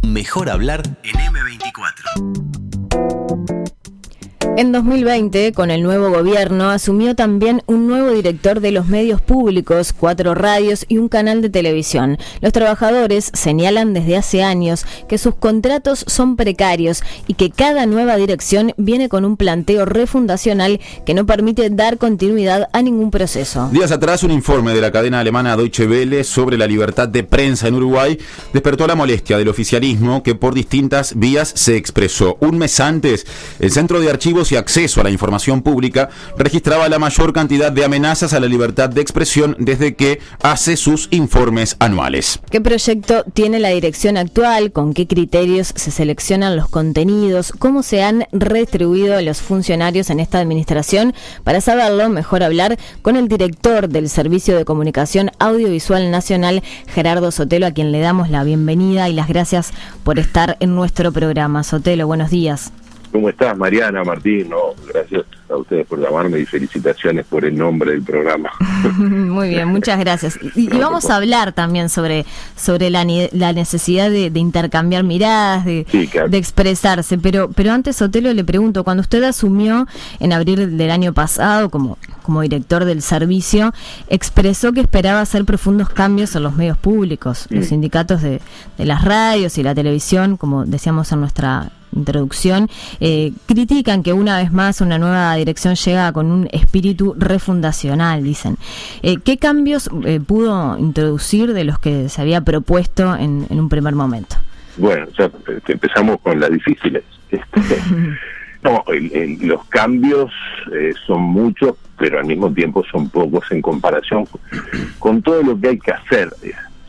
Mejor hablar en M24. En 2020, con el nuevo gobierno, asumió también un nuevo director de los medios públicos, 4 radios y un canal de televisión. Los trabajadores señalan desde hace años que sus contratos son precarios y que cada nueva dirección viene con un planteo refundacional que no permite dar continuidad a ningún proceso. Días atrás, un informe de la cadena alemana Deutsche Welle sobre la libertad de prensa en Uruguay despertó la molestia del oficialismo que por distintas vías se expresó. Un mes antes, el Centro de Archivos y Acceso a la Información Pública registraba la mayor cantidad de amenazas a la libertad de expresión desde que hace sus informes anuales. ¿Qué proyecto tiene la dirección actual? ¿Con qué criterios se seleccionan los contenidos? ¿Cómo se han redistribuido los funcionarios en esta administración? Para saberlo, mejor hablar con el director del Servicio de Comunicación Audiovisual Nacional, Gerardo Sotelo, a quien le damos la bienvenida y las gracias por estar en nuestro programa. Sotelo, buenos días. ¿Cómo estás, Mariana, Martín? No, gracias a ustedes por llamarme y felicitaciones por el nombre del programa. Muy bien, muchas gracias. Y vamos a hablar también sobre la necesidad de intercambiar miradas, de expresarse. Pero antes, Sotelo, le pregunto, cuando usted asumió en abril del año pasado como director del servicio, expresó que esperaba hacer profundos cambios en los medios públicos. Los sindicatos de las radios y la televisión, como decíamos en nuestra introducción, critican que una vez más una nueva dirección llega con un espíritu refundacional, dicen. ¿Qué cambios pudo introducir de los que se había propuesto en un primer momento? Bueno, ya empezamos con las difíciles. No, los cambios son muchos, pero al mismo tiempo son pocos en comparación con todo lo que hay que hacer.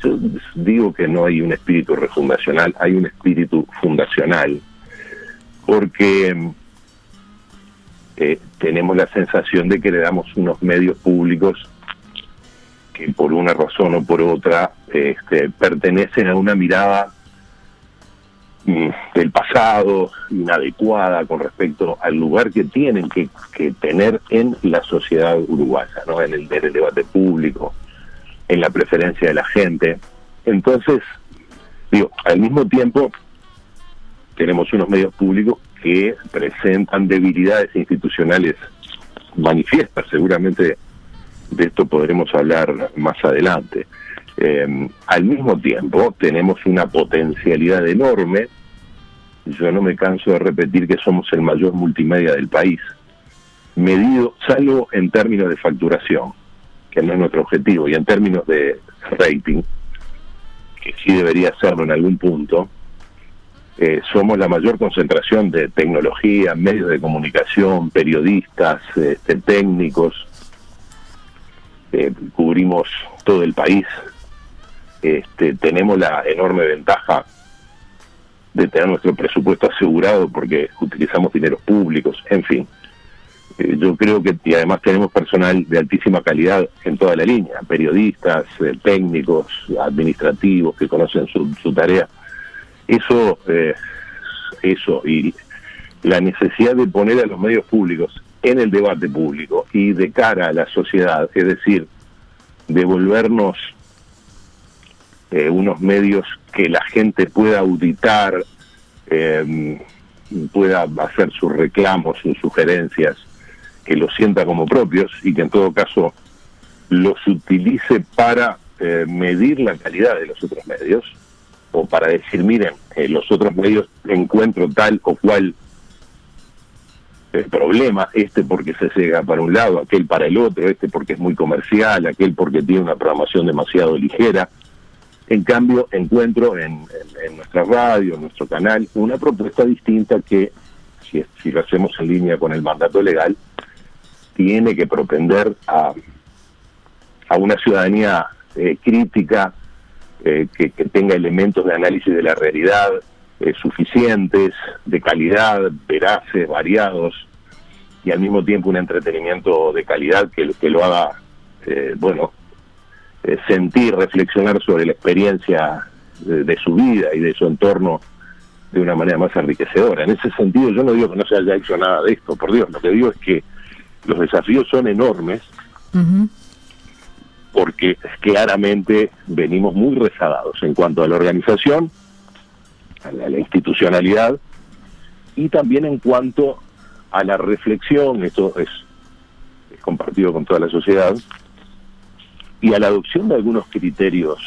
Yo digo que no hay un espíritu refundacional, hay un espíritu fundacional, porque tenemos la sensación de que le damos unos medios públicos que por una razón o por otra pertenecen a una mirada del pasado, inadecuada con respecto al lugar que tienen que tener en la sociedad uruguaya, ¿no? en el debate público, en la preferencia de la gente. Entonces, al mismo tiempo tenemos unos medios públicos que presentan debilidades institucionales manifiestas. Seguramente de esto podremos hablar más adelante. Al mismo tiempo tenemos una potencialidad enorme. Yo no me canso de repetir que somos el mayor multimedia del país, medido, salvo en términos de facturación, que no es nuestro objetivo, y en términos de rating, que sí debería serlo en algún punto. Somos la mayor concentración de tecnología, medios de comunicación, periodistas, técnicos. Cubrimos todo el país. Tenemos la enorme ventaja de tener nuestro presupuesto asegurado porque utilizamos dineros públicos, en fin. Yo creo que, y además tenemos personal de altísima calidad en toda la línea, periodistas, técnicos, administrativos que conocen su tarea. Eso y la necesidad de poner a los medios públicos en el debate público y de cara a la sociedad, es decir, devolvernos unos medios que la gente pueda auditar, pueda hacer sus reclamos, sus sugerencias, que los sienta como propios y que en todo caso los utilice para medir la calidad de los otros medios, o para decir, miren, los otros medios encuentro tal o cual problema, porque se llega para un lado, aquel para el otro, porque es muy comercial, aquel porque tiene una programación demasiado ligera. En cambio, encuentro en nuestra radio, en nuestro canal, una propuesta distinta que, si lo hacemos en línea con el mandato legal, tiene que propender a una ciudadanía crítica, que tenga elementos de análisis de la realidad suficientes, de calidad, veraces, variados, y al mismo tiempo un entretenimiento de calidad que lo haga, sentir, reflexionar sobre la experiencia de su vida y de su entorno de una manera más enriquecedora. En ese sentido, yo no digo que no se haya hecho nada de esto, por Dios, lo que digo es que los desafíos son enormes, porque claramente venimos muy rezagados en cuanto a la organización, la institucionalidad, y también en cuanto a la reflexión, esto es compartido con toda la sociedad, y a la adopción de algunos criterios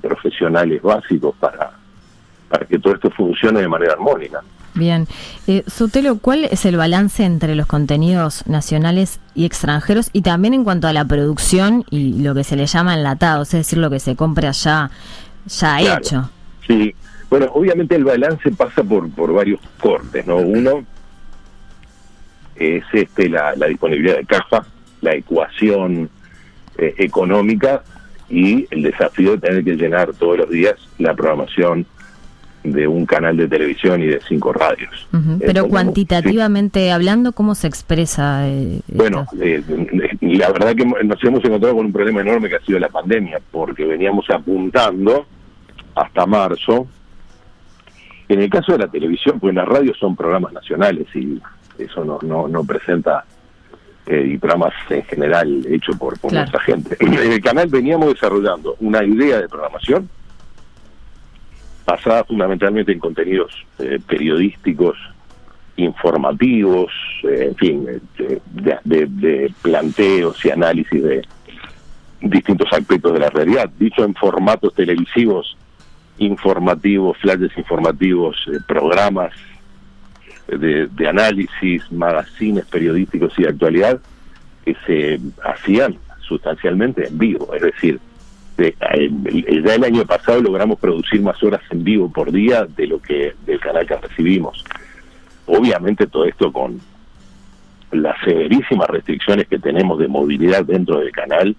profesionales básicos para que todo esto funcione de manera armónica. Bien. Sotelo, ¿cuál es el balance entre los contenidos nacionales y extranjeros, y también en cuanto a la producción y lo que se le llama enlatados, es decir, lo que se compra ya claro, hecho? Sí, bueno, obviamente el balance pasa por varios cortes, ¿no? Uno es la disponibilidad de caja, la ecuación económica y el desafío de tener que llenar todos los días la programación de un canal de televisión y de 5 radios. Pero cuantitativamente hablando, ¿cómo se expresa? Bueno, la verdad que nos hemos encontrado con un problema enorme que ha sido la pandemia, porque veníamos apuntando hasta marzo. En el caso de la televisión, pues las radios son programas nacionales y eso no presenta y programas en general hechos por claro, nuestra gente. En el canal veníamos desarrollando una idea de programación basada fundamentalmente en contenidos periodísticos, informativos, en fin, de planteos y análisis de distintos aspectos de la realidad, dicho en formatos televisivos, informativos, flashes informativos, programas de análisis, magazines periodísticos y de actualidad que se hacían sustancialmente en vivo, es decir, ya el año pasado logramos producir más horas en vivo por día de lo que del canal que recibimos. Obviamente todo esto con las severísimas restricciones que tenemos de movilidad dentro del canal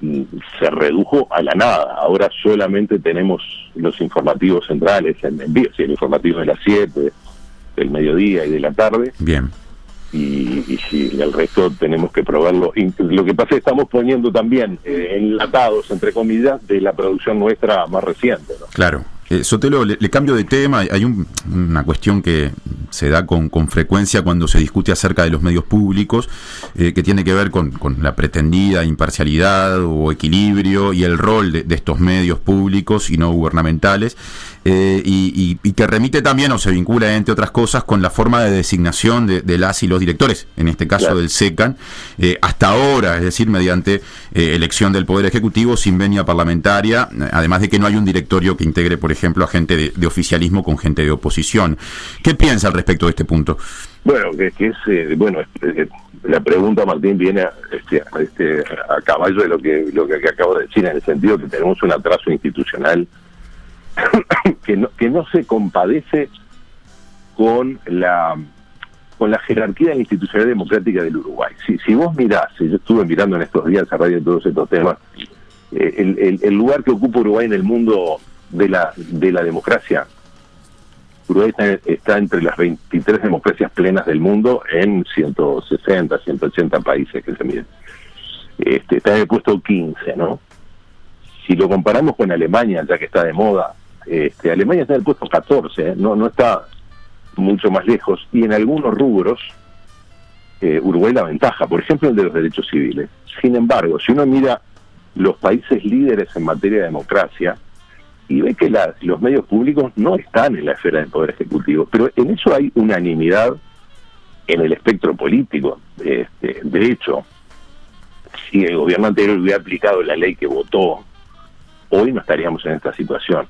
se redujo a la nada. Ahora solamente tenemos los informativos centrales en vivo, el informativo de las 7, del mediodía y de la tarde. Bien. Y el resto tenemos que probarlo. Lo que pasa es que estamos poniendo también enlatados, entre comillas, de la producción nuestra más reciente, ¿no? Claro. Sotelo, le cambio de tema. Hay una cuestión que se da con frecuencia cuando se discute acerca de los medios públicos, que tiene que ver con la pretendida imparcialidad o equilibrio y el rol de estos medios públicos y no gubernamentales, y que remite también o se vincula, entre otras cosas, con la forma de designación de las y los directores, en este caso claro, del SECAN, hasta ahora, es decir, mediante elección del Poder Ejecutivo sin venia parlamentaria, además de que no hay un directorio que integre, por ejemplo, a gente de oficialismo con gente de oposición. ¿Qué piensa al respecto de este punto? Bueno, la pregunta, Martín, viene a caballo de lo que acabo de decir, en el sentido que tenemos un atraso institucional que no se compadece con la jerarquía de la institucionalidad democrática del Uruguay. Si vos mirás, yo estuve mirando en estos días a radio de todos estos temas, el lugar que ocupa Uruguay en el mundo de la democracia, Uruguay está entre las 23 democracias plenas del mundo en 160, 180 países que se miden. Está en el puesto 15, ¿no? Si lo comparamos con Alemania, ya que está de moda, Alemania está en el puesto 14, no está mucho más lejos, y en algunos rubros Uruguay la ventaja, por ejemplo el de los derechos civiles. Sin embargo, si uno mira los países líderes en materia de democracia y ve que los medios públicos no están en la esfera del Poder Ejecutivo, pero en eso hay unanimidad en el espectro político. De hecho, si el gobierno anterior hubiera aplicado la ley que votó, hoy no estaríamos en esta situación.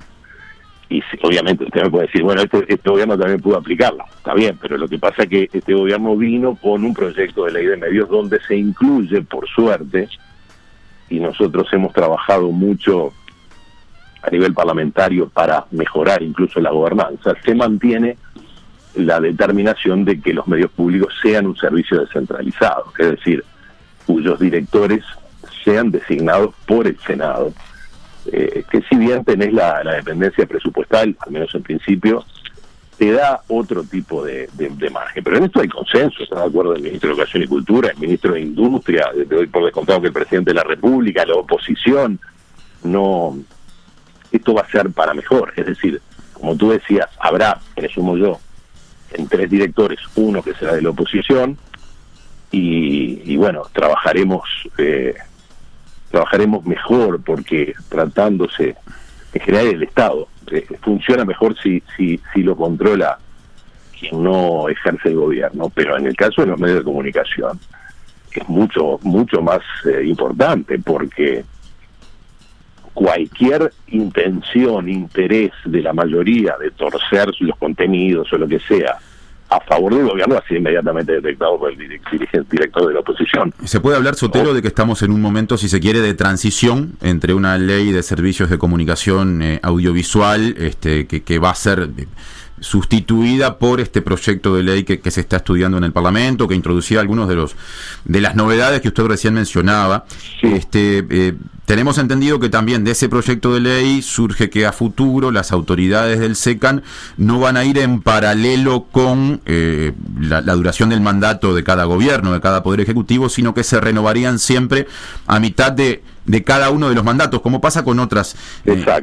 Y obviamente usted me puede decir, bueno, este gobierno también pudo aplicarlo, está bien, pero lo que pasa es que este gobierno vino con un proyecto de ley de medios donde se incluye, por suerte, y nosotros hemos trabajado mucho a nivel parlamentario para mejorar incluso la gobernanza, se mantiene la determinación de que los medios públicos sean un servicio descentralizado, es decir, cuyos directores sean designados por el Senado, que si bien tenés la dependencia presupuestal, al menos en principio, te da otro tipo de margen. Pero en esto hay consenso, está de acuerdo el ministro de Educación y Cultura, el ministro de Industria, doy por descontado que el presidente de la República, la oposición, esto va a ser para mejor. Es decir, como tú decías, habrá, que sumo yo, en 3 directores, uno que será de la oposición, y bueno, trabajaremos mejor, porque tratándose en general el Estado funciona mejor si lo controla quien no ejerce el gobierno, pero en el caso de los medios de comunicación es mucho más importante, porque cualquier intención, interés de la mayoría de torcer los contenidos o lo que sea a favor del gobierno va a ser inmediatamente detectado por el director de la oposición. ¿Se puede hablar, Sotelo, de que estamos en un momento, si se quiere, de transición entre una ley de servicios de comunicación audiovisual que va a ser sustituida por este proyecto de ley que se está estudiando en el Parlamento, que introducía algunos de las novedades que usted recién mencionaba? Sí. Tenemos entendido que también de ese proyecto de ley surge que a futuro las autoridades del SECAN no van a ir en paralelo con la duración del mandato de cada gobierno, de cada poder ejecutivo, sino que se renovarían siempre a mitad de cada uno de los mandatos, como pasa con otras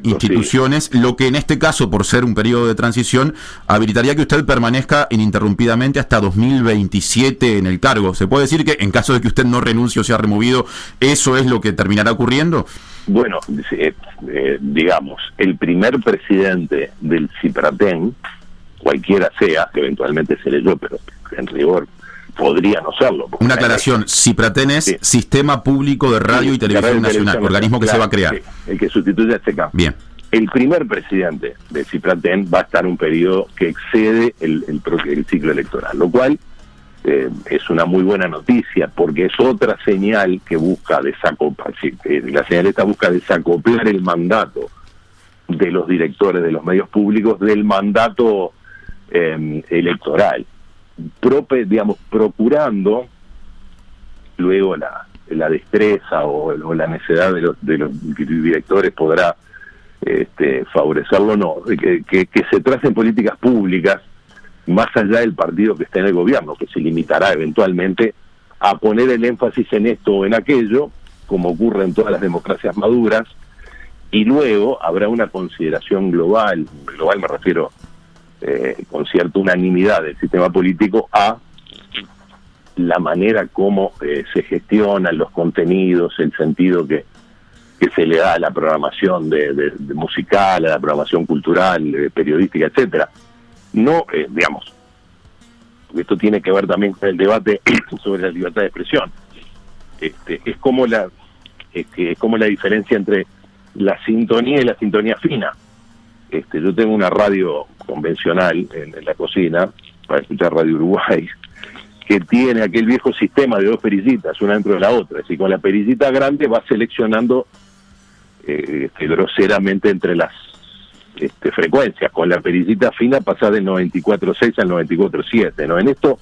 instituciones, sí. Lo que en este caso, por ser un periodo de transición, habilitaría que usted permanezca ininterrumpidamente hasta 2027 en el cargo. ¿Se puede decir que en caso de que usted no renuncie o sea removido, eso es lo que terminará ocurriendo? Bueno, digamos, el primer presidente del CIPRATEN, cualquiera sea, que eventualmente seré yo, pero en rigor podría no serlo. Una aclaración, CIPRATEN es sí. Sistema Público de Radio y Televisión Nacional, organismo que se va a crear. Sí, el que sustituye a SECAN. Bien. El primer presidente de CIPRATEN va a estar un periodo que excede el ciclo electoral, lo cual es una muy buena noticia, porque es otra señal que busca desacoplar, la señal esta busca desacoplar el mandato de los directores de los medios públicos del mandato electoral, procurando luego la destreza o la necedad de los directores podrá favorecerlo o no, que se tracen políticas públicas más allá del partido que está en el gobierno, que se limitará eventualmente a poner el énfasis en esto o en aquello, como ocurre en todas las democracias maduras, y luego habrá una consideración global me refiero con cierta unanimidad del sistema político a la manera como se gestionan los contenidos, el sentido que se le da a la programación de musical, a la programación cultural, periodística, etcétera. No, digamos, esto tiene que ver también con el debate sobre la libertad de expresión. Es como la diferencia entre la sintonía y la sintonía fina. Yo tengo una radio convencional en la cocina para escuchar Radio Uruguay, que tiene aquel viejo sistema de dos perillitas, una dentro de la otra. Es decir, con la perillita grande va seleccionando groseramente entre las frecuencias. Con la perillita fina pasa del 94.6 al 94.7, ¿no? En esto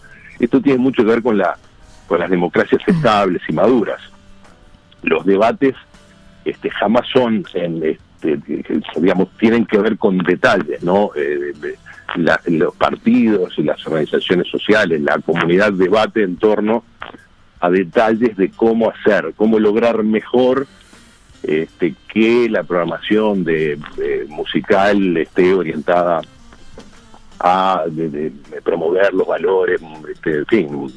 tiene mucho que ver con las democracias estables y maduras. Los debates jamás son digamos, tienen que ver con detalles, ¿no? Los partidos y las organizaciones sociales, la comunidad debate en torno a detalles de cómo lograr mejor que la programación musical esté orientada a promover los valores, en fin,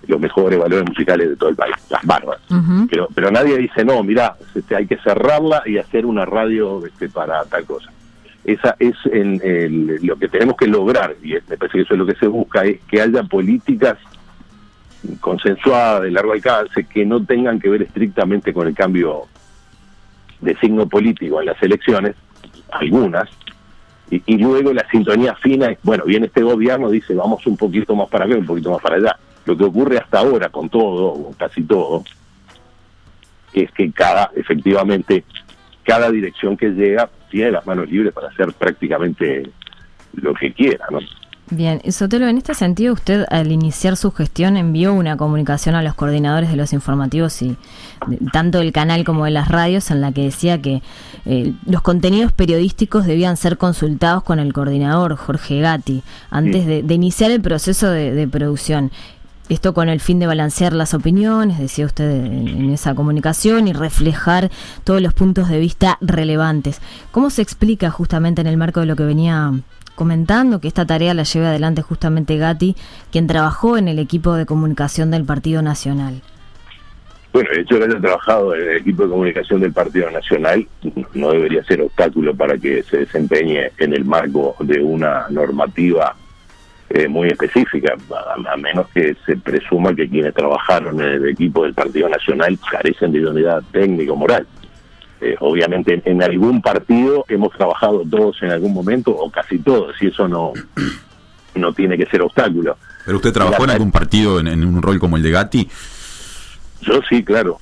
los mejores valores musicales de todo el país, las barbas. Uh-huh. Pero nadie dice, no, mirá, hay que cerrarla y hacer una radio para tal cosa. Esa es lo que tenemos que lograr, y me parece que eso es lo que se busca, es que haya políticas consensuadas, de largo alcance, que no tengan que ver estrictamente con el cambio de signo político en las elecciones, algunas, y luego la sintonía fina es, bueno, viene este gobierno, dice, vamos un poquito más para acá, un poquito más para allá. Lo que ocurre hasta ahora con todo, o casi todo, es que efectivamente, cada dirección que llega tiene las manos libres para hacer prácticamente lo que quiera, ¿no? Bien, Sotelo, en este sentido, usted al iniciar su gestión envió una comunicación a los coordinadores de los informativos y tanto del canal como de las radios, en la que decía que los contenidos periodísticos debían ser consultados con el coordinador Jorge Gatti antes de iniciar el proceso de producción. Esto con el fin de balancear las opiniones, decía usted en esa comunicación, y reflejar todos los puntos de vista relevantes. ¿Cómo se explica justamente en el marco de lo que venía comentando que esta tarea la lleve adelante justamente Gatti, quien trabajó en el equipo de comunicación del Partido Nacional? Bueno, de hecho, que haya trabajado en el equipo de comunicación del Partido Nacional no debería ser obstáculo para que se desempeñe en el marco de una normativa muy específica, a menos que se presuma que quienes trabajaron en el equipo del Partido Nacional carecen de idoneidad técnico-moral. Obviamente en algún partido hemos trabajado todos en algún momento, o casi todos, y eso no tiene que ser obstáculo. ¿Pero usted trabajó en algún partido en un rol como el de Gatti? Yo sí, claro.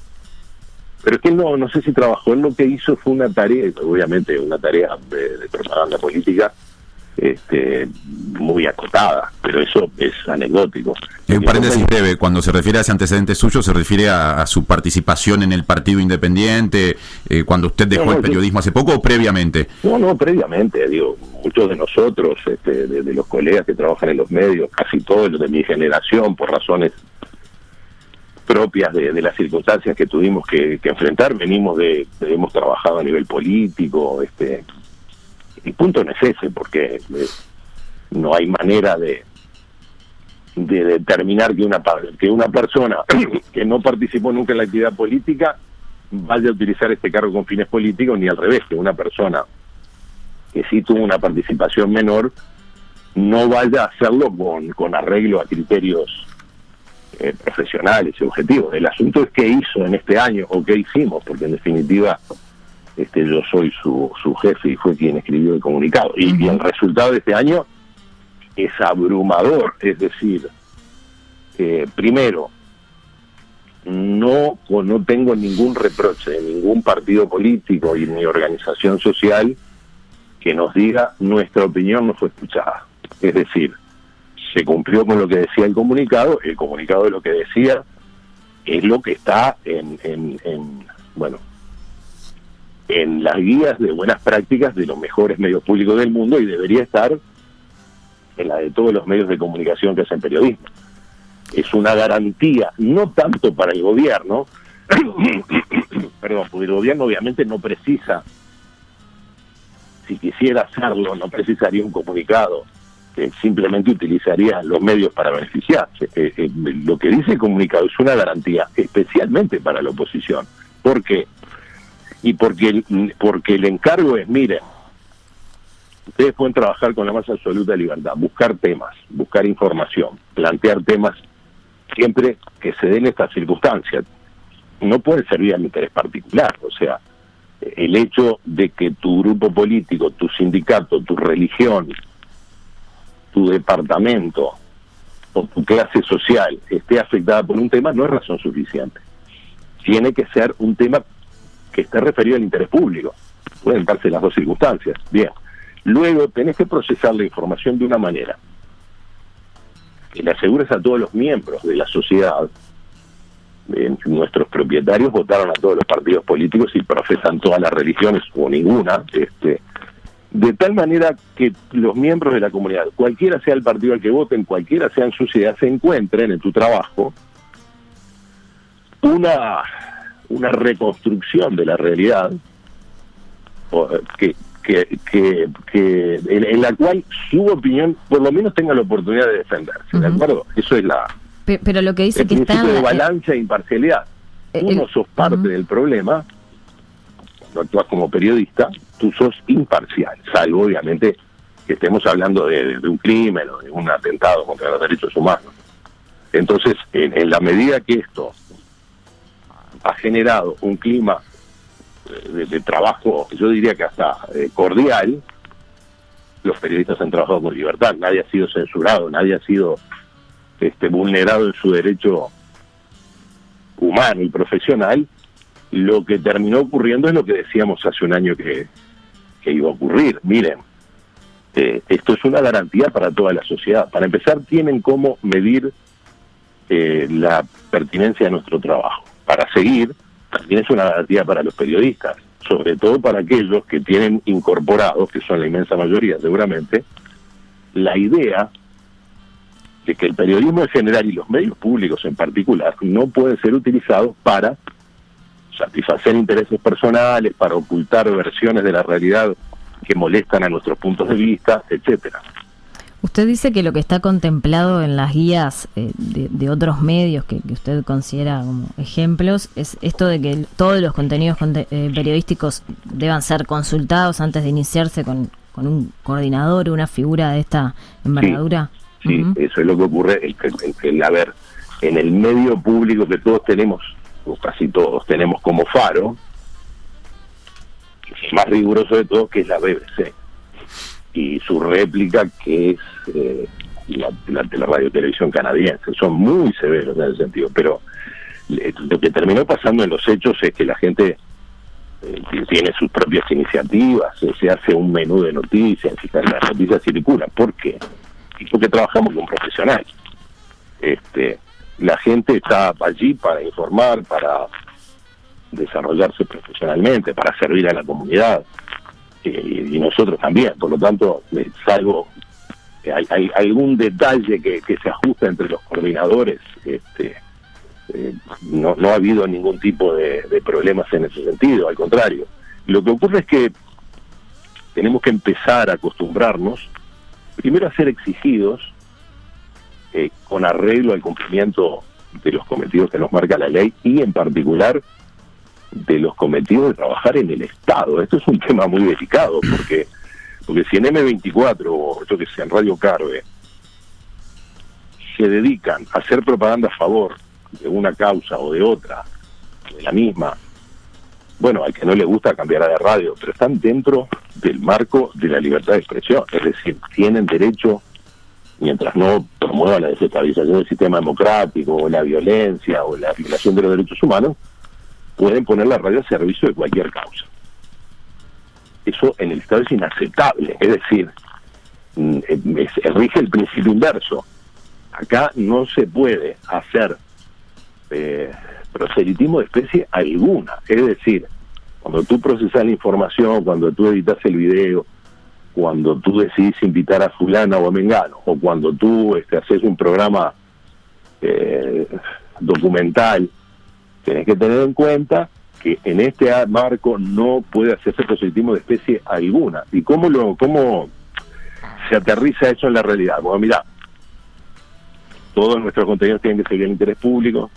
Pero es que no sé si trabajó. Él lo que hizo fue una tarea, obviamente una tarea de propaganda política muy acotada, pero eso es anecdótico. Un paréntesis breve, cuando se refiere a ese antecedente suyo, ¿se refiere a su participación en el Partido Independiente, cuando usted dejó el periodismo hace poco o previamente? No, previamente, digo, muchos de nosotros, de los colegas que trabajan en los medios, casi todos los de mi generación, por razones propias de las circunstancias que tuvimos que enfrentar, hemos trabajado a nivel político, el punto no es ese, porque no hay manera de determinar que una persona que no participó nunca en la actividad política vaya a utilizar este cargo con fines políticos, ni al revés, que una persona que sí tuvo una participación menor no vaya a hacerlo con arreglo a criterios profesionales y objetivos. El asunto es qué hizo en este año o qué hicimos, porque en definitiva yo soy su jefe y fue quien escribió el comunicado. Y el resultado de este año es abrumador. Es decir, primero, no tengo ningún reproche de ningún partido político y ni organización social que nos diga nuestra opinión no fue escuchada. Es decir, se cumplió con lo que decía el comunicado de lo que decía es lo que está en las guías de buenas prácticas de los mejores medios públicos del mundo y debería estar en la de todos los medios de comunicación que hacen periodismo. Es una garantía, no tanto para el gobierno, perdón, porque el gobierno obviamente no precisa, si quisiera hacerlo, no precisaría un comunicado, simplemente utilizaría los medios para beneficiarse. Lo que dice el comunicado es una garantía, especialmente para la oposición. ¿Por qué? Y porque el encargo es, miren, ustedes pueden trabajar con la más absoluta libertad, buscar temas, buscar información, plantear temas, siempre que se den estas circunstancias. No puede servir al interés particular, o sea, el hecho de que tu grupo político, tu sindicato, tu religión, tu departamento o tu clase social esté afectada por un tema no es razón suficiente. Tiene que ser un tema que esté referido al interés público. Pueden darse las dos circunstancias. Bien. Luego tenés que procesar la información de una manera que le asegures a todos los miembros de la sociedad. Nuestros propietarios votaron a todos los partidos políticos y profesan todas las religiones o ninguna, de tal manera que los miembros de la comunidad, cualquiera sea el partido al que voten, cualquiera sea en su ciudad, se encuentren en tu trabajo una reconstrucción de la realidad en la cual su opinión por lo menos tenga la oportunidad de defenderse, ¿de acuerdo? Eso es pero lo que dice el que está principio de balance e imparcialidad. Tú no sos parte del problema. Cuando actúas como periodista, tú sos imparcial, salvo obviamente que estemos hablando de un crimen o de un atentado contra los derechos humanos. Entonces, en la medida que esto ha generado un clima de trabajo, yo diría que hasta cordial, los periodistas han trabajado con libertad, nadie ha sido censurado, nadie ha sido vulnerado en su derecho humano y profesional. Lo que terminó ocurriendo es lo que decíamos hace un año que iba a ocurrir. Miren, esto es una garantía para toda la sociedad. Para empezar, tienen cómo medir la pertinencia de nuestro trabajo. Para seguir, también es una garantía para los periodistas, sobre todo para aquellos que tienen incorporados, que son la inmensa mayoría seguramente, la idea de que el periodismo en general y los medios públicos en particular no pueden ser utilizados para satisfacer intereses personales, para ocultar versiones de la realidad que molestan a nuestros puntos de vista, etcétera. Usted dice que lo que está contemplado en las guías de otros medios que usted considera como ejemplos es esto de que todos los contenidos periodísticos deban ser consultados antes de iniciarse con un coordinador o una figura de esta envergadura. Sí, eso es lo que ocurre. A ver, en el medio público que todos tenemos, o casi todos tenemos como faro, el más riguroso de todos, que es la BBC, y su réplica, que es la radio televisión canadiense. Son muy severos en ese sentido, pero lo que terminó pasando en los hechos es que la gente tiene sus propias iniciativas, se hace un menú de noticias, las noticias circulan. ¿Por qué? Y porque trabajamos con profesionales. La gente está allí para informar, para desarrollarse profesionalmente, para servir a la comunidad, y nosotros también. Por lo tanto, salvo hay algún detalle que se ajusta entre los coordinadores, no ha habido ningún tipo de problemas en ese sentido. Al contrario, lo que ocurre es que tenemos que empezar a acostumbrarnos primero a ser exigidos con arreglo al cumplimiento de los cometidos que nos marca la ley, y en particular de los cometidos de trabajar en el Estado. Esto es un tema muy delicado, porque si en M24 o yo que sé, en Radio Carve se dedican a hacer propaganda a favor de una causa o de otra, de la misma, bueno, al que no le gusta cambiará de radio, pero están dentro del marco de la libertad de expresión. Es decir, tienen derecho, mientras no promuevan la desestabilización del sistema democrático, o la violencia, o la violación de los derechos humanos, pueden poner la radio al servicio de cualquier causa. Eso en el Estado es inaceptable. Es decir, rige el principio inverso. Acá no se puede hacer proselitismo de especie alguna. Es decir, cuando tú procesas la información, cuando tú editas el video, cuando tú decidís invitar a fulana o a mengano, o cuando tú haces un programa documental, tenés que tener en cuenta que en este marco no puede hacerse proselitismo de especie alguna. ¿Y cómo se aterriza eso en la realidad? Bueno, mirá, todos nuestros contenidos tienen que seguir el interés público,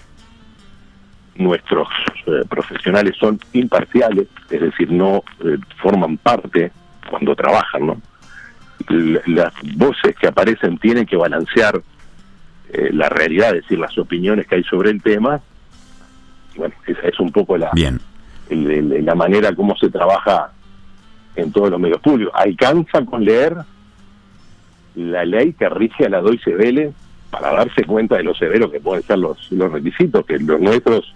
nuestros profesionales son imparciales, es decir, no forman parte cuando trabajan, ¿no? Las voces que aparecen tienen que balancear la realidad, es decir, las opiniones que hay sobre el tema. Bueno, esa es un poco la manera como se trabaja en todos los medios públicos. Alcanza con leer la ley que rige a la Deutsche Welle para darse cuenta de lo severo que pueden ser los requisitos, que los nuestros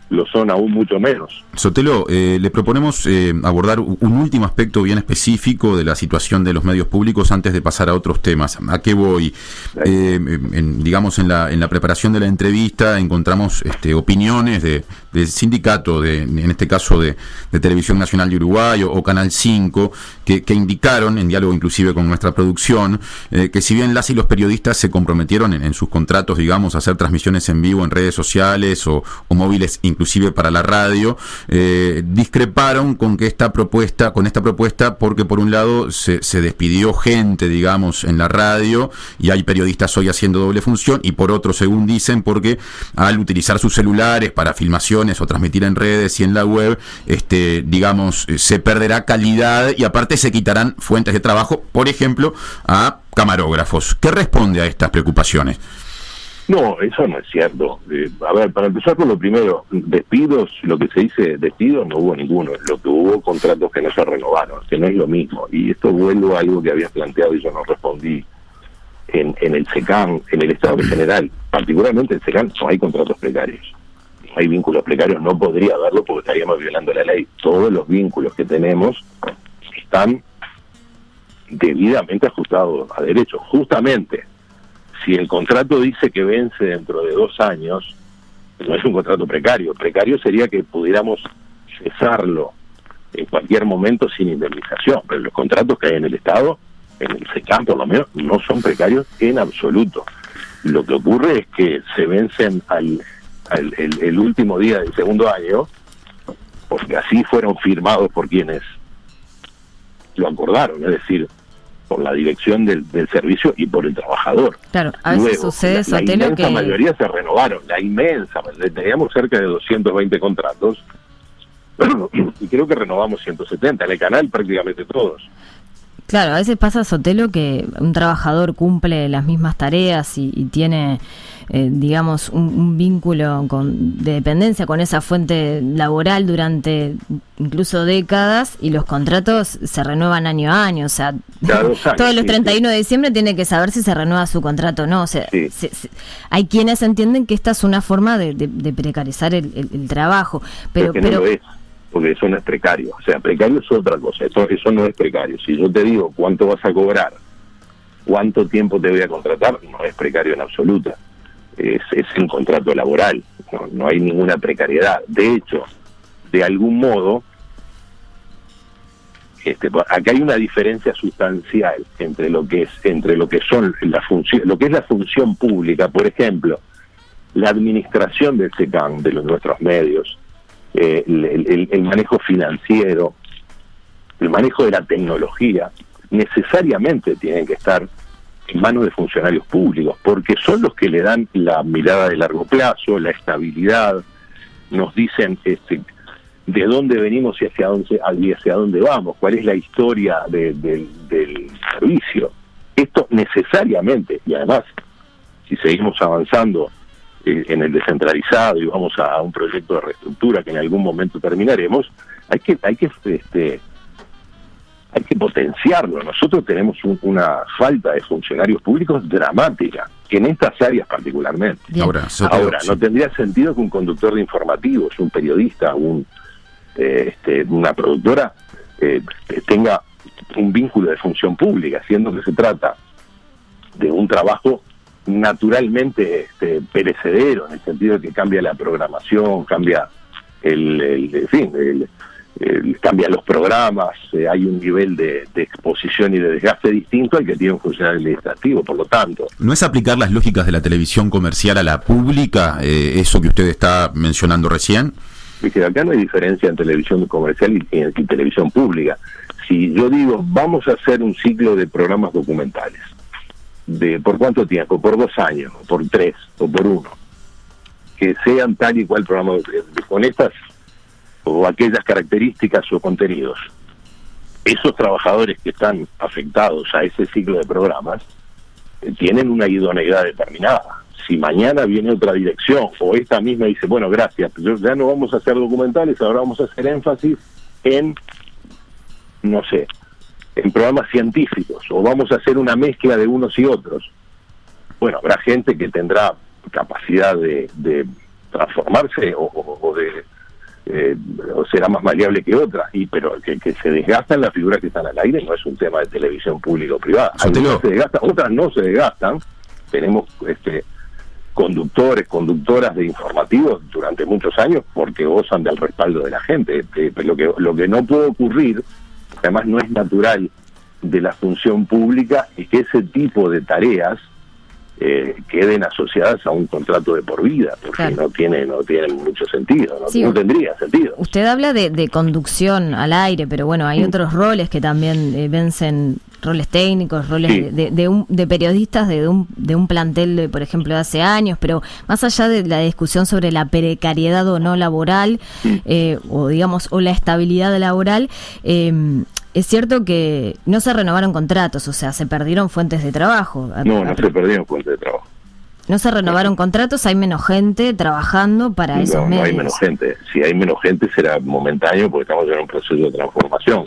lo son aún mucho menos. Sotelo, le proponemos abordar un último aspecto bien específico de la situación de los medios públicos antes de pasar a otros temas. ¿A qué voy? Digamos, en la preparación de la entrevista encontramos opiniones del sindicato, en este caso de Televisión Nacional de Uruguay o Canal 5, que indicaron, en diálogo inclusive con nuestra producción, que si bien las y los periodistas se comprometieron en sus contratos, digamos, a hacer transmisiones en vivo en redes sociales o móviles, inclusive para la radio, discreparon con esta propuesta, porque por un lado se despidió gente, digamos, en la radio, y hay periodistas hoy haciendo doble función, y por otro, según dicen, porque al utilizar sus celulares para filmaciones o transmitir en redes y en la web, digamos, se perderá calidad, y aparte se quitarán fuentes de trabajo, por ejemplo, a camarógrafos. ¿Qué responde a estas preocupaciones? No, eso no es cierto. A ver, para empezar con lo primero, despidos, lo que se dice despidos, no hubo ninguno. Lo que hubo, contratos que no se renovaron, que no es lo mismo. Y esto vuelvo a algo que había planteado y yo no respondí. En el SECAN, en el Estado en general, particularmente en el SECAN, no hay contratos precarios. No hay vínculos precarios, no podría haberlo porque estaríamos violando la ley. Todos los vínculos que tenemos están debidamente ajustados a derecho. Justamente, si el contrato dice que vence dentro de 2 años, no es un contrato precario. Precario sería que pudiéramos cesarlo en cualquier momento sin indemnización, pero los contratos que hay en el Estado, en el SECAM por lo menos, no son precarios en absoluto. Lo que ocurre es que se vencen el último día del segundo año, porque así fueron firmados por quienes lo acordaron, es decir, por la dirección del servicio y por el trabajador. Claro, a veces sucede, Sotelo, la inmensa mayoría se renovaron, teníamos cerca de 220 contratos, y creo que renovamos 170, en el canal prácticamente todos. Claro, a veces pasa, Sotelo, que un trabajador cumple las mismas tareas y tiene, digamos, un vínculo de dependencia con esa fuente laboral durante incluso décadas, y los contratos se renuevan año a año. O sea, todos los 31 de diciembre tiene que saber si se renueva su contrato o no. O sea, hay quienes entienden que esta es una forma de precarizar el trabajo. Pero no lo es, porque eso no es precario. O sea, precario es otra cosa, eso no es precario. Si yo te digo cuánto vas a cobrar, cuánto tiempo te voy a contratar, no es precario en absoluta. Es un contrato laboral, no hay ninguna precariedad. De hecho, de algún modo, acá hay una diferencia sustancial entre lo que son lo que es la función pública. Por ejemplo, la administración del SECAM, de nuestros medios, el manejo financiero, el manejo de la tecnología, necesariamente tienen que estar en manos de funcionarios públicos, porque son los que le dan la mirada de largo plazo, la estabilidad, nos dicen de dónde venimos y hacia dónde vamos, cuál es la historia del servicio. Esto necesariamente, y además, si seguimos avanzando en el descentralizado y vamos a un proyecto de reestructura que en algún momento terminaremos, hay que potenciarlo. Nosotros tenemos una falta de funcionarios públicos dramática, en estas áreas particularmente. Ahora, no tendría sentido que un conductor de informativos, un periodista, una productora tenga un vínculo de función pública, siendo que se trata de un trabajo naturalmente perecedero, en el sentido de que cambia la programación, cambia cambia los programas, hay un nivel de exposición y de desgaste distinto al que tiene un funcionario administrativo. Por lo tanto, ¿no es aplicar las lógicas de la televisión comercial a la pública, eso que usted está mencionando recién? Porque acá no hay diferencia en televisión comercial y televisión pública. Si yo digo, vamos a hacer un ciclo de programas documentales, ¿por cuánto tiempo? ¿Por 2 años? ¿Por 3? ¿O por 1? Que sean tal y cual programa con estas o aquellas características o contenidos. Esos trabajadores que están afectados a ese ciclo de programas tienen una idoneidad determinada. Si mañana viene otra dirección o esta misma dice, bueno, gracias, ya no vamos a hacer documentales, ahora vamos a hacer énfasis en, no sé, en programas científicos, o vamos a hacer una mezcla de unos y otros. Bueno, habrá gente que tendrá capacidad de transformarse o será más maleable que otra, pero que se desgastan las figuras que están al aire no es un tema de televisión pública o privada. Algunas se desgastan, otras no se desgastan. Tenemos conductoras de informativos durante muchos años porque gozan del respaldo de la gente. Lo que no puede ocurrir, además no es natural de la función pública, es que ese tipo de tareas queden asociadas a un contrato de por vida, porque claro, no tiene mucho sentido, no tendría sentido. Usted habla de conducción al aire, pero bueno, hay otros roles que también vencen, roles técnicos, roles de periodistas de un plantel, por ejemplo, de hace años, pero más allá de la discusión sobre la precariedad o no laboral, o la estabilidad laboral, es cierto que no se renovaron contratos, o sea, se perdieron fuentes de trabajo. No se perdieron fuentes de trabajo. No se renovaron contratos, hay menos gente trabajando para esos medios. No hay menos gente. Si hay menos gente será momentáneo porque estamos en un proceso de transformación.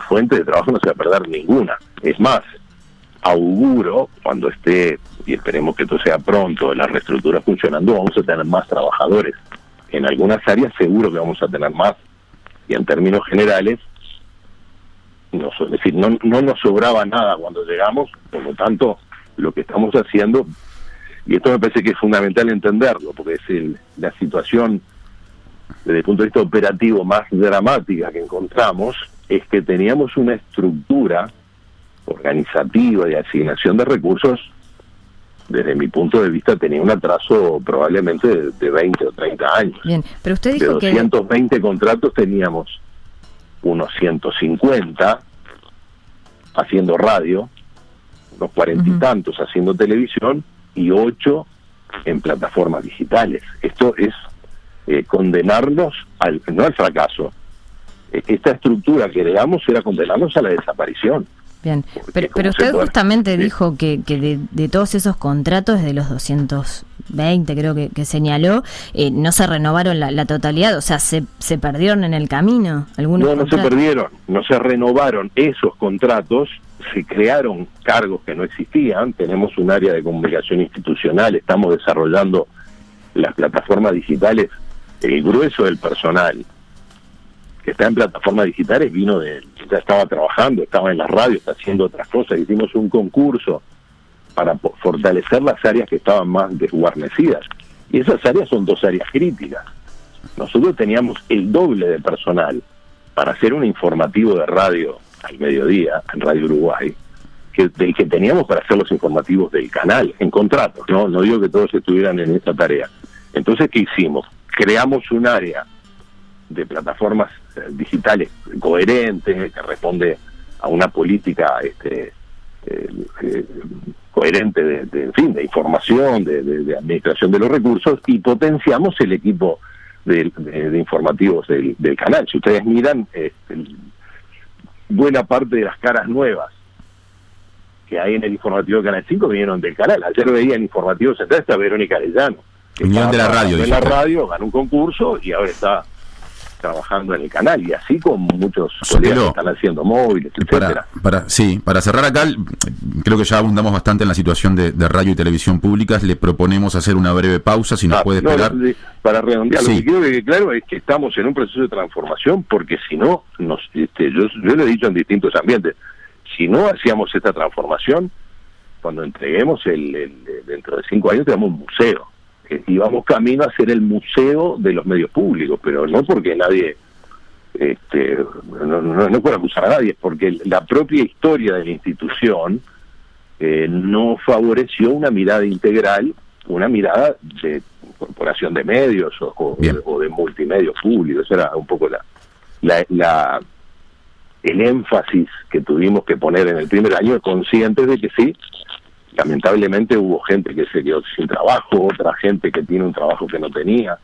Fuentes de trabajo no se va a perder ninguna. Es más, auguro, cuando esté, y esperemos que esto sea pronto, la reestructura funcionando, vamos a tener más trabajadores. En algunas áreas seguro que vamos a tener más, y en términos generales, es decir, no nos sobraba nada cuando llegamos, por lo tanto, lo que estamos haciendo, y esto me parece que es fundamental entenderlo, porque es la situación desde el punto de vista operativo más dramática que encontramos, es que teníamos una estructura organizativa de asignación de recursos, desde mi punto de vista tenía un atraso probablemente de 20 o 30 años. Bien, pero usted dijo de 220 contratos teníamos unos 150 haciendo radio, unos 40 y tantos haciendo televisión y 8 en plataformas digitales. Esto es condenarnos no al fracaso. Esta estructura que heredamos era condenarnos a la desaparición. Bien, pero usted justamente dijo que de todos esos contratos, desde los 220 creo que señaló, no se renovaron la totalidad, o sea, se perdieron en el camino algunos contratos. No se perdieron, no se renovaron esos contratos, se crearon cargos que no existían, tenemos un área de comunicación institucional, estamos desarrollando las plataformas digitales, el grueso del personal que está en plataformas digitales ya estaba trabajando, estaba en la radio, está haciendo otras cosas. Hicimos un concurso para fortalecer las áreas que estaban más desguarnecidas. Y esas áreas son 2 áreas críticas. Nosotros teníamos el doble de personal para hacer un informativo de radio al mediodía, en Radio Uruguay, del que teníamos para hacer los informativos del canal, en contratos, no digo que todos estuvieran en esta tarea. Entonces, ¿qué hicimos? Creamos un área de plataformas digitales coherente, que responde a una política coherente de información, de administración de los recursos, y potenciamos el equipo de informativos del canal. Si ustedes miran, buena parte de las caras nuevas que hay en el informativo de Canal 5 vinieron del canal. Ayer veía en informativo central está Verónica Arellano, que de la radio, en la radio, ganó un concurso y ahora está trabajando en el canal, y así con muchos colegas que están haciendo móviles, etcétera. Para cerrar acá, creo que ya abundamos bastante en la situación de radio y televisión públicas. Le proponemos hacer una breve pausa, si nos puede esperar. Para redondear, lo que quiero que quede claro es que estamos en un proceso de transformación, porque si no, yo lo he dicho en distintos ambientes, si no hacíamos esta transformación, cuando entreguemos dentro de 5 años tenemos un museo. Y vamos camino a ser el museo de los medios públicos, pero no porque nadie, no puedo acusar a nadie, es porque la propia historia de la institución no favoreció una mirada integral, una mirada de corporación de medios o de multimedios públicos. Esa era un poco el énfasis que tuvimos que poner en el primer año, conscientes de que sí, lamentablemente hubo gente que se quedó sin trabajo, otra gente que tiene un trabajo que no tenía,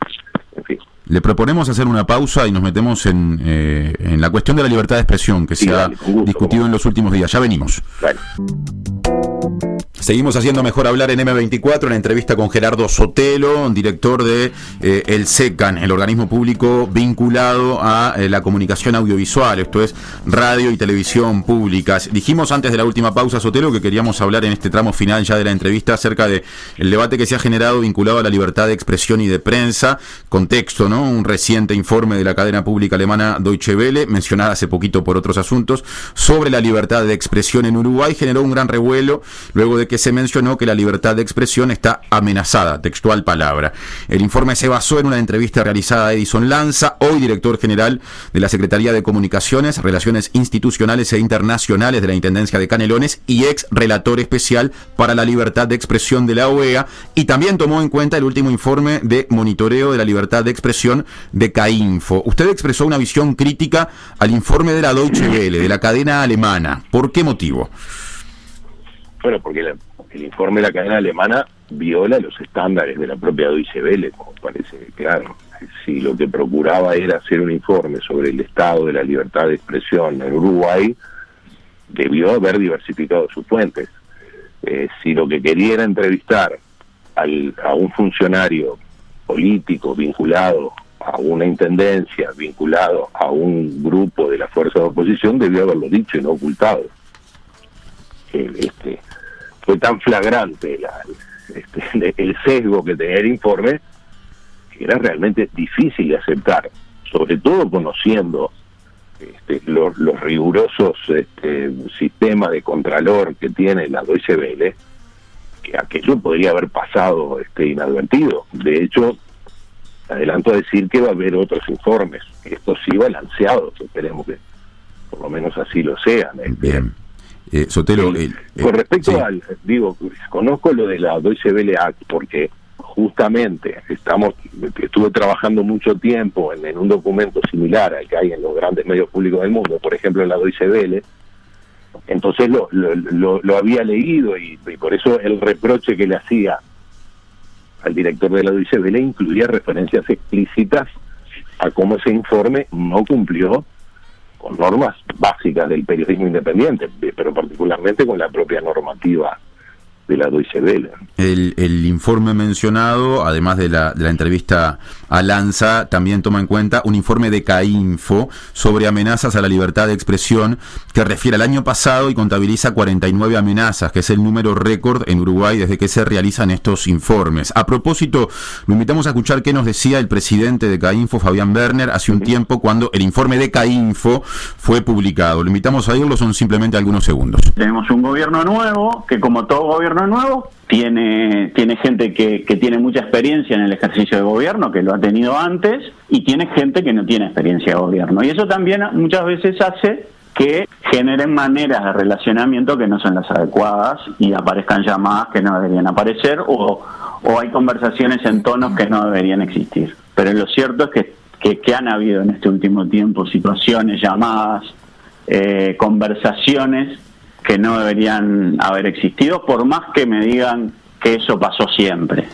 en fin. Le proponemos hacer una pausa y nos metemos en la cuestión de la libertad de expresión que se ha discutido en los últimos días. Ya venimos. Vale. Seguimos haciendo Mejor Hablar en M24, en entrevista con Gerardo Sotelo, director de el SECAN, el organismo público vinculado a la comunicación audiovisual, esto es radio y televisión públicas. Dijimos antes de la última pausa, Sotelo, que queríamos hablar en este tramo final ya de la entrevista acerca de el debate que se ha generado vinculado a la libertad de expresión y de prensa. Contexto, ¿no? Un reciente informe de la cadena pública alemana Deutsche Welle, mencionada hace poquito por otros asuntos, sobre la libertad de expresión en Uruguay, generó un gran revuelo luego de que se mencionó que la libertad de expresión está amenazada, textual palabra. El informe se basó en una entrevista realizada a Edison Lanza, hoy director general de la Secretaría de Comunicaciones, Relaciones Institucionales e Internacionales de la Intendencia de Canelones y ex relator especial para la libertad de expresión de la OEA, y también tomó en cuenta el último informe de monitoreo de la libertad de expresión de CAINFO. Usted expresó una visión crítica al informe de la Deutsche Welle, de la cadena alemana. ¿Por qué motivo? Bueno, porque el informe de la cadena alemana viola los estándares de la propia Deutsche Welle, como parece claro. Si lo que procuraba era hacer un informe sobre el estado de la libertad de expresión en Uruguay, debió haber diversificado sus fuentes. Si lo que quería era entrevistar a un funcionario político vinculado a una intendencia, vinculado a un grupo de la fuerza de oposición, debió haberlo dicho y no ocultado. Fue tan flagrante el sesgo que tenía el informe que era realmente difícil de aceptar, sobre todo conociendo los rigurosos sistemas de contralor que tiene la Deutsche Welle, que aquello podría haber pasado inadvertido. De hecho, adelanto a decir que va a haber otros informes, esto sí balanceados, esperemos que por lo menos así lo sean. Bien. Sotelo, con respecto sí. Conozco lo de la Deutsche Welle Act porque justamente estuve trabajando mucho tiempo en un documento similar al que hay en los grandes medios públicos del mundo, por ejemplo en la Deutsche Welle, Entonces lo había leído y por eso el reproche que le hacía al director de la Deutsche Welle incluía referencias explícitas a cómo ese informe no cumplió con normas básicas del periodismo independiente, pero particularmente con la propia normativa de la Deutsche Welle. El informe mencionado, además de la entrevista a Lanza, también toma en cuenta un informe de CAINFO sobre amenazas a la libertad de expresión que refiere al año pasado y contabiliza 49 amenazas, que es el número récord en Uruguay desde que se realizan estos informes. A propósito, lo invitamos a escuchar qué nos decía el presidente de CAINFO, Fabián Werner, hace un tiempo cuando el informe de CAINFO fue publicado. Lo invitamos a oírlo, son simplemente algunos segundos. Tenemos un gobierno nuevo que, como todo gobierno nuevo, tiene gente que tiene mucha experiencia en el ejercicio de gobierno, que lo ha tenido antes, y tiene gente que no tiene experiencia de gobierno. Y eso también muchas veces hace que generen maneras de relacionamiento que no son las adecuadas y aparezcan llamadas que no deberían aparecer o hay conversaciones en tonos que no deberían existir. Pero lo cierto es que han habido en este último tiempo situaciones, llamadas, conversaciones que no deberían haber existido, por más que me digan que eso pasó siempre.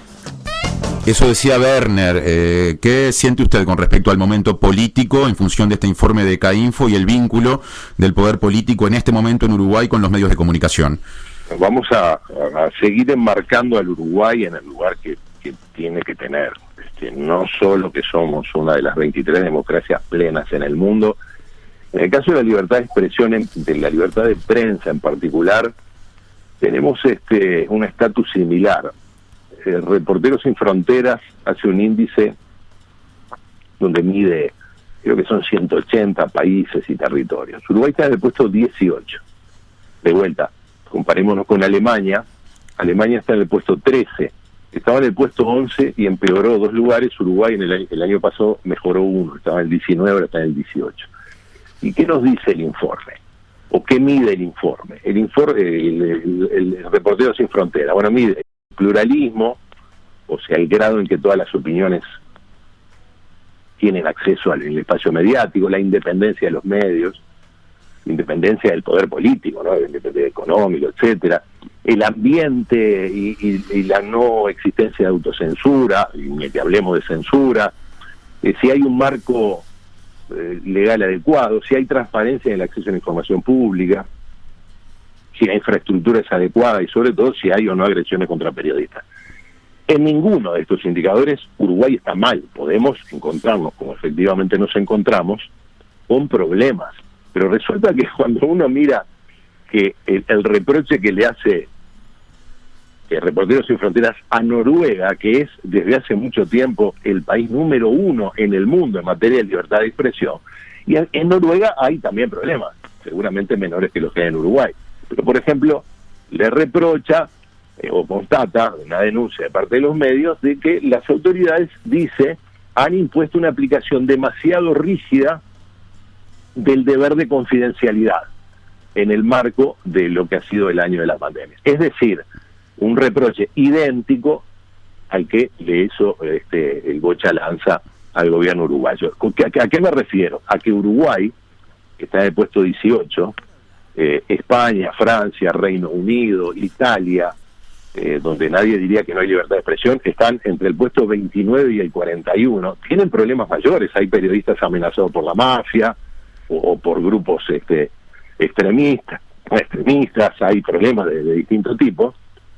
Eso decía Werner. ¿Qué siente usted con respecto al momento político en función de este informe de CAINFO y el vínculo del poder político en este momento en Uruguay con los medios de comunicación? Vamos a seguir enmarcando al Uruguay en el lugar que tiene que tener. No solo que somos una de las 23 democracias plenas en el mundo. En el caso de la libertad de expresión, de la libertad de prensa en particular, tenemos un estatus similar. Reporteros Sin Fronteras hace un índice donde mide, creo que son 180 países y territorios. Uruguay está en el puesto 18. De vuelta, comparémonos con Alemania. Alemania está en el puesto 13. Estaba en el puesto 11 y empeoró 2 lugares. Uruguay el año pasado mejoró 1. Estaba en el 19, ahora está en el 18. ¿Y qué nos dice el informe? ¿O qué mide el informe? El Reporteros Sin Fronteras, bueno, mide el pluralismo, o sea, el grado en que todas las opiniones tienen acceso al espacio mediático, la independencia de los medios, la independencia del poder político, ¿no? La independencia económica, etcétera, el ambiente y la no existencia de autocensura, y ni que hablemos de censura, si hay un marco legal adecuado, si hay transparencia en el acceso a la información pública, si la infraestructura es adecuada y sobre todo si hay o no agresiones contra periodistas. En ninguno de estos indicadores Uruguay está mal. Podemos encontrarnos, como efectivamente nos encontramos, con problemas. Pero resulta que cuando uno mira que el reproche que le hace Reporteros Sin Fronteras a Noruega, que es desde hace mucho tiempo el país número 1 en el mundo en materia de libertad de expresión, y en Noruega hay también problemas, seguramente menores que los que hay en Uruguay. Pero, por ejemplo, le reprocha o constata una denuncia de parte de los medios de que las autoridades, dice, han impuesto una aplicación demasiado rígida del deber de confidencialidad en el marco de lo que ha sido el año de la pandemia. Es decir, un reproche idéntico al que le hizo el Bocha Lanza al gobierno uruguayo. ¿A qué me refiero? A que Uruguay, que está en el puesto 18, España, Francia, Reino Unido, Italia, donde nadie diría que no hay libertad de expresión, están entre el puesto 29 y el 41. Tienen problemas mayores. Hay periodistas amenazados por la mafia o por grupos extremistas, hay problemas de distintos tipos.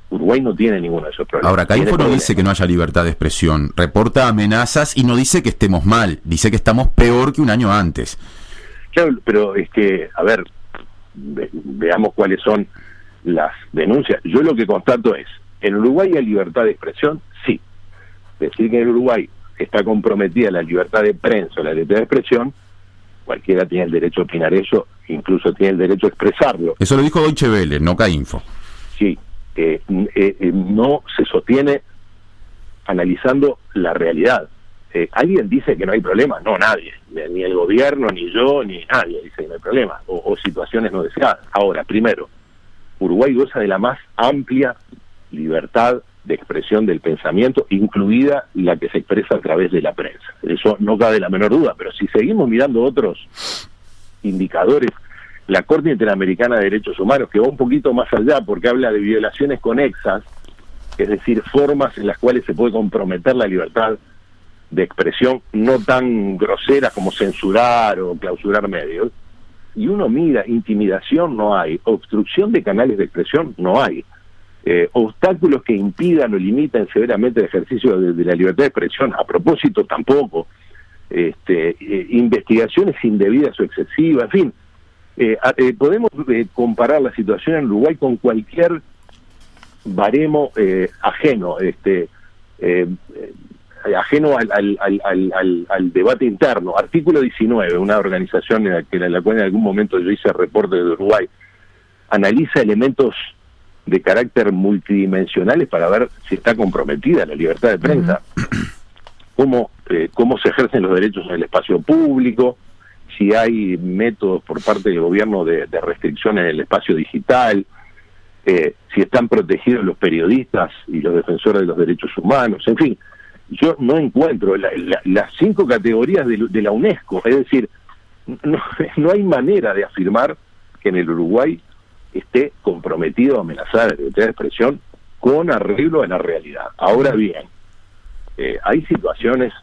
Uruguay no tiene ninguno de esos problemas. Ahora, CAINFO no dice que no haya libertad de expresión, reporta amenazas y no dice que estemos mal, dice que estamos peor que un año antes. Claro, pero a ver, veamos cuáles son las denuncias. Yo lo que constato es, ¿en Uruguay hay libertad de expresión? Sí. Decir que en Uruguay está comprometida la libertad de prensa o la libertad de expresión, cualquiera tiene el derecho a opinar eso, incluso tiene el derecho a expresarlo. Eso lo dijo Deutsche Welle, no CAINFO. Sí. No se sostiene analizando la realidad. ¿Alguien dice que no hay problema? No, nadie. Ni el gobierno, ni yo, ni nadie dice que no hay problema. O situaciones no deseadas. Ahora, primero, Uruguay goza de la más amplia libertad de expresión del pensamiento, incluida la que se expresa a través de la prensa. Eso no cabe la menor duda. Pero si seguimos mirando otros indicadores la Corte Interamericana de Derechos Humanos, que va un poquito más allá porque habla de violaciones conexas, es decir, formas en las cuales se puede comprometer la libertad de expresión, no tan groseras como censurar o clausurar medios, y uno mira, intimidación no hay, obstrucción de canales de expresión no hay, obstáculos que impidan o limiten severamente el ejercicio de la libertad de expresión, a propósito tampoco, investigaciones indebidas o excesivas, en fin, podemos comparar la situación en Uruguay con cualquier baremo ajeno, ajeno al debate interno. Artículo 19, una organización en la cual en algún momento yo hice reporte de Uruguay, analiza elementos de carácter multidimensionales para ver si está comprometida la libertad de prensa, cómo se ejercen los derechos en el espacio público, si hay métodos por parte del gobierno de restricción en el espacio digital, si están protegidos los periodistas y los defensores de los derechos humanos, en fin. Yo no encuentro las 5 categorías de la UNESCO, es decir, no hay manera de afirmar que en el Uruguay esté comprometido o amenazada la libertad de expresión con arreglo a la realidad. Ahora bien, hay situaciones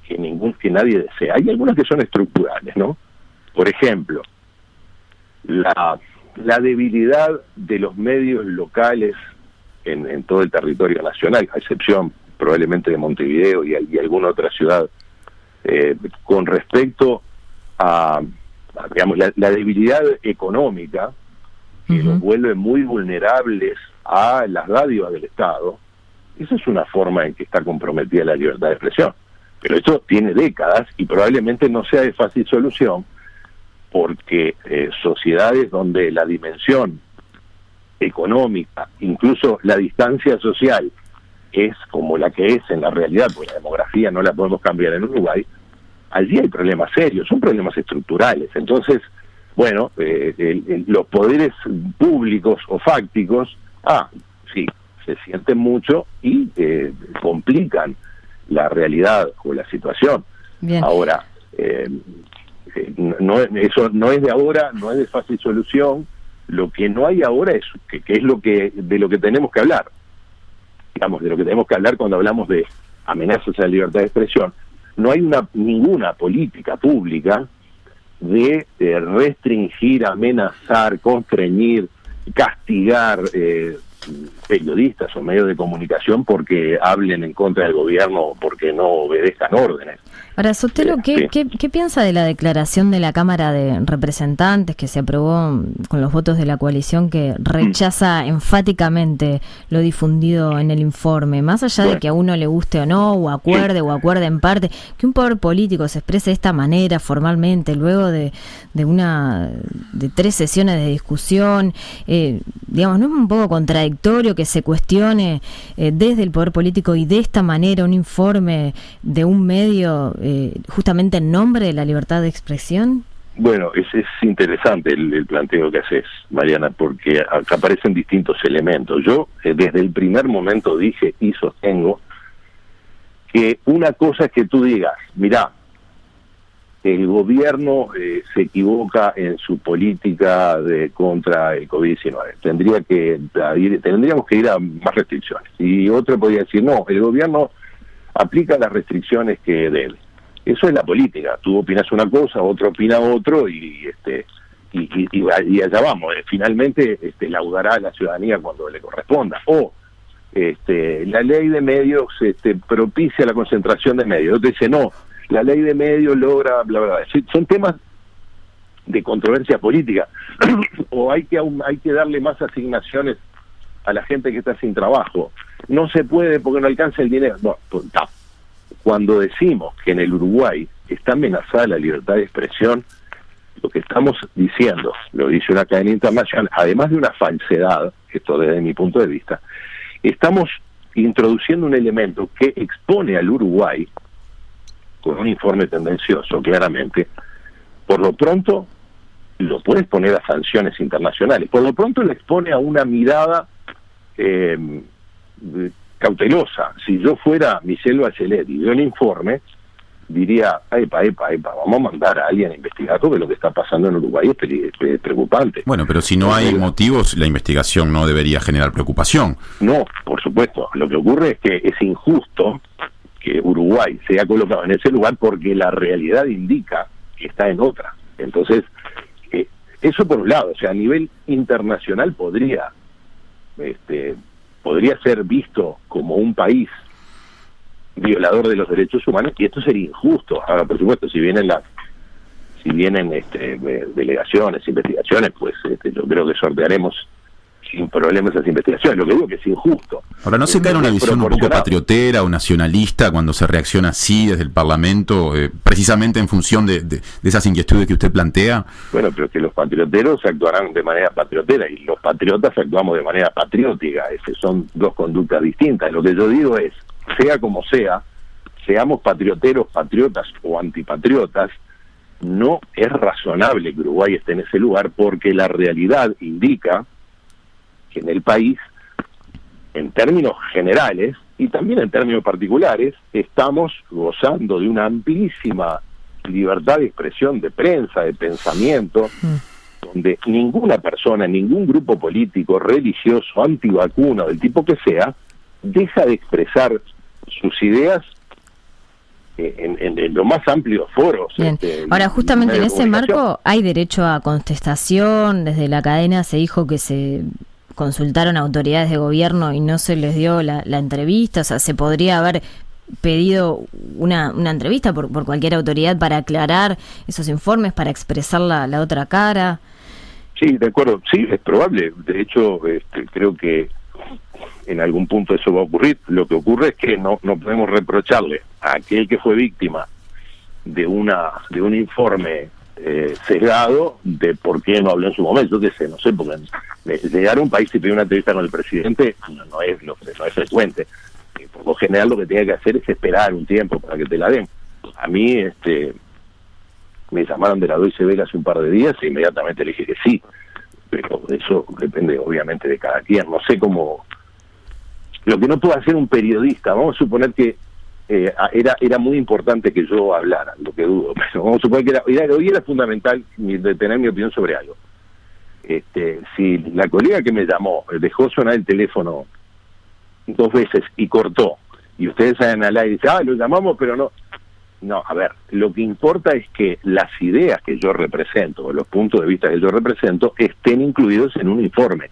que nadie desea. Hay algunas que son estructurales, ¿no? Por ejemplo, la debilidad de los medios locales en todo el territorio nacional, a excepción probablemente de Montevideo y alguna otra ciudad, con respecto a digamos, la debilidad económica, que los vuelve muy vulnerables a las dádivas del Estado. Esa es una forma en que está comprometida la libertad de expresión. Pero esto tiene décadas y probablemente no sea de fácil solución, porque sociedades donde la dimensión económica, incluso la distancia social, es como la que es en la realidad, porque la demografía no la podemos cambiar en Uruguay, allí hay problemas serios, son problemas estructurales. Entonces, bueno, los poderes públicos o fácticos, sí, se sienten mucho y complican la realidad o la situación. Bien. Ahora, eso no es de ahora, no es de fácil solución. Lo que no hay ahora es que es de lo que tenemos que hablar. Digamos, de lo que tenemos que hablar cuando hablamos de amenazas a la libertad de expresión. No hay ninguna política pública de restringir, amenazar, constreñir, castigar periodistas o medios de comunicación porque hablen en contra del gobierno o porque no obedezcan órdenes. Ahora, Sotelo, ¿qué piensa de la declaración de la Cámara de Representantes que se aprobó con los votos de la coalición, que rechaza enfáticamente lo difundido en el informe? Más allá de que a uno le guste o no, o acuerde en parte, que un poder político se exprese de esta manera formalmente, luego de 3 sesiones de discusión, digamos, ¿no es un poco contradictorio que se cuestione desde el poder político y de esta manera un informe de un medio justamente en nombre de la libertad de expresión? Bueno, es interesante el planteo que haces, Mariana, porque acá aparecen distintos elementos. Yo desde el primer momento dije y sostengo que una cosa es que tú digas, mirá, el gobierno se equivoca en su política contra el COVID-19. Tendríamos que ir a más restricciones. Y otro podría decir, no, el gobierno aplica las restricciones que debe. Eso es la política. Tú opinas una cosa, otro opina otro y allá vamos. Finalmente laudará a la ciudadanía cuando le corresponda. O la ley de medios propicia la concentración de medios. Otro dice, no, la ley de medios logra, bla, bla, bla. Son temas de controversia política. O hay que darle más asignaciones a la gente que está sin trabajo. No se puede porque no alcanza el dinero. No, cuando decimos que en el Uruguay está amenazada la libertad de expresión, lo que estamos diciendo, lo dice una cadena internacional, además de una falsedad, esto desde mi punto de vista, estamos introduciendo un elemento que expone al Uruguay, con un informe tendencioso, claramente, por lo pronto lo puedes poner a sanciones internacionales, por lo pronto lo expone a una mirada cautelosa. Si yo fuera Michelle Bachelet y doy un informe, diría, epa, vamos a mandar a alguien a investigar, porque lo que está pasando en Uruguay es preocupante. Bueno, pero si no hay motivos, la investigación no debería generar preocupación. No, por supuesto. Lo que ocurre es que es injusto que Uruguay sea colocado en ese lugar porque la realidad indica que está en otra. Entonces, eso por un lado, o sea, a nivel internacional podría ser visto como un país violador de los derechos humanos, y esto sería injusto. Ahora, por supuesto, si vienen delegaciones, investigaciones, pues yo creo que sortearemos sin problemas esas investigaciones. Lo que digo que es injusto. Ahora, ¿no se cae en una visión un poco patriotera o nacionalista cuando se reacciona así desde el Parlamento, precisamente en función de esas inquietudes que usted plantea? Bueno, pero que los patrioteros actuarán de manera patriotera y los patriotas actuamos de manera patriótica. Son dos conductas distintas. Lo que yo digo es, sea como sea, seamos patrioteros, patriotas o antipatriotas, no es razonable que Uruguay esté en ese lugar, porque la realidad indica que en el país, en términos generales y también en términos particulares, estamos gozando de una amplísima libertad de expresión, de prensa, de pensamiento, donde ninguna persona, ningún grupo político, religioso, antivacuna, del tipo que sea, deja de expresar sus ideas en los más amplios foros. Bien. Ahora, justamente en ese marco hay derecho a contestación. Desde la cadena se dijo que se consultaron a autoridades de gobierno y no se les dio la entrevista. O sea, se podría haber pedido una entrevista por cualquier autoridad para aclarar esos informes, para expresar la otra cara. Sí, de acuerdo. Sí, es probable. De hecho, creo que en algún punto eso va a ocurrir. Lo que ocurre es que no podemos reprocharle a aquel que fue víctima de un informe sesgado de por qué no habló en su momento. Yo qué sé, no sé, porque llegar a un país y pedir una entrevista con el presidente no es frecuente. Por lo general lo que tenía que hacer es esperar un tiempo para que te la den. A mí me llamaron de la Deutsche Welle hace un par de días e inmediatamente le dije que sí, pero eso depende obviamente de cada quien. No sé cómo. Lo que no puede hacer un periodista, vamos a suponer que era muy importante que yo hablara, lo que dudo, pero vamos a suponer que hoy era fundamental de tener mi opinión sobre algo. Si la colega que me llamó dejó sonar el teléfono 2 veces y cortó, y ustedes salen al aire y dicen, lo llamamos, pero no, a ver, lo que importa es que las ideas que yo represento, o los puntos de vista que yo represento, estén incluidos en un informe.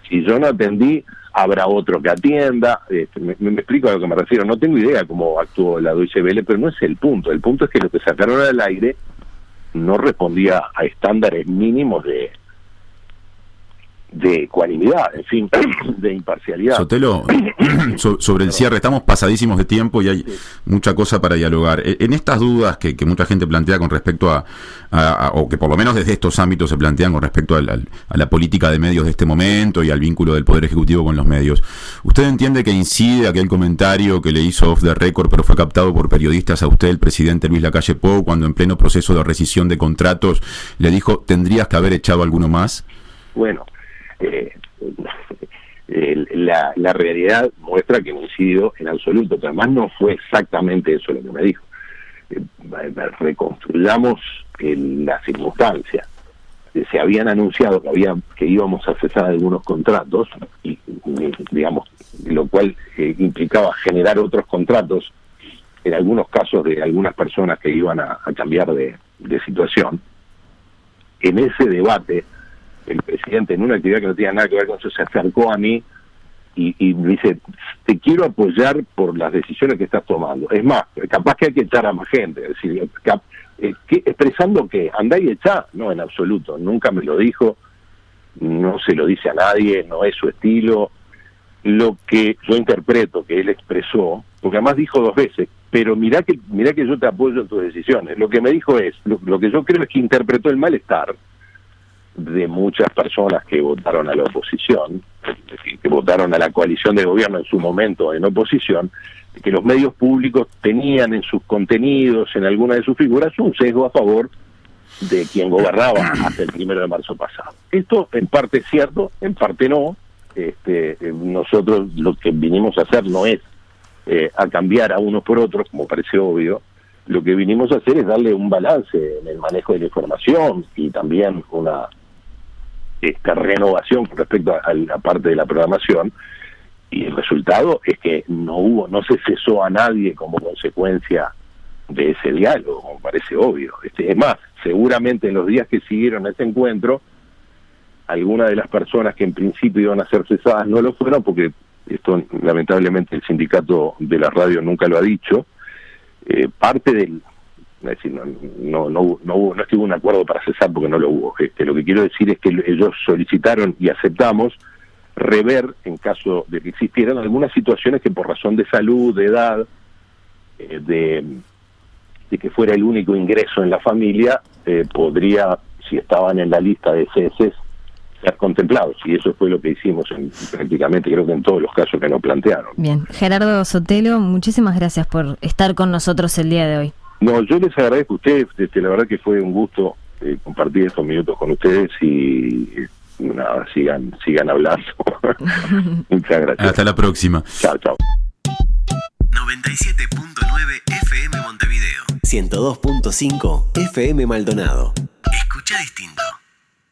Si yo no atendí, habrá otro que atienda. Me explico a lo que me refiero. No tengo idea cómo actuó la Deutsche Welle, pero no es el punto. El punto es que lo que sacaron al aire no respondía a estándares mínimos de ecuanimidad, en fin, de imparcialidad. Sotelo, sobre el cierre, estamos pasadísimos de tiempo y hay mucha cosa para dialogar. En estas dudas que mucha gente plantea con respecto o que por lo menos desde estos ámbitos se plantean con respecto a la política de medios de este momento y al vínculo del Poder Ejecutivo con los medios, ¿usted entiende que incide aquel comentario que le hizo off the record, pero fue captado por periodistas a usted, el presidente Luis Lacalle Pou, cuando en pleno proceso de rescisión de contratos le dijo, tendrías que haber echado alguno más? Bueno, la realidad muestra que no incidió en absoluto, pero además no fue exactamente eso lo que me dijo. Reconstruyamos las circunstancias. Se habían anunciado que íbamos a cesar algunos contratos, y digamos, lo cual implicaba generar otros contratos, en algunos casos de algunas personas que iban a cambiar de situación. En ese debate, el presidente, en una actividad que no tenía nada que ver con eso, se acercó a mí y me dice, te quiero apoyar por las decisiones que estás tomando. Es más, capaz que hay que echar a más gente. Es decir, expresando que andá y echá, no, en absoluto. Nunca me lo dijo, no se lo dice a nadie, no es su estilo. Lo que yo interpreto que él expresó, porque además dijo 2 veces, pero mirá que yo te apoyo en tus decisiones. Lo que me dijo es, lo que yo creo es que interpretó el malestar de muchas personas que votaron a la oposición, que votaron a la coalición de gobierno en su momento en oposición, que los medios públicos tenían en sus contenidos, en alguna de sus figuras, un sesgo a favor de quien gobernaba hasta el 1 de marzo pasado. Esto en parte es cierto, en parte no. Nosotros lo que vinimos a hacer no es a cambiar a unos por otros, como parece obvio, lo que vinimos a hacer es darle un balance en el manejo de la información y también una renovación con respecto a la parte de la programación, y el resultado es que no se cesó a nadie como consecuencia de ese diálogo, como parece obvio. Es más, seguramente en los días que siguieron a este encuentro, algunas de las personas que en principio iban a ser cesadas no lo fueron, porque esto lamentablemente el sindicato de la radio nunca lo ha dicho. Parte del, es decir, no es que hubo un acuerdo para cesar, porque no lo hubo. Lo que quiero decir es que ellos solicitaron y aceptamos rever, en caso de que existieran algunas situaciones que por razón de salud, de edad, de que fuera el único ingreso en la familia, podría, si estaban en la lista de ceses, ser contemplados, y eso fue lo que hicimos prácticamente, creo que en todos los casos que nos plantearon. Bien, Gerardo Sotelo, muchísimas gracias por estar con nosotros el día de hoy. No, yo les agradezco a ustedes, la verdad que fue un gusto compartir estos minutos con ustedes, y nada, sigan hablando. Muchas gracias. Hasta la próxima. Chao, chao. 97.9 FM Montevideo. 102.5 FM Maldonado. Escucha distinto.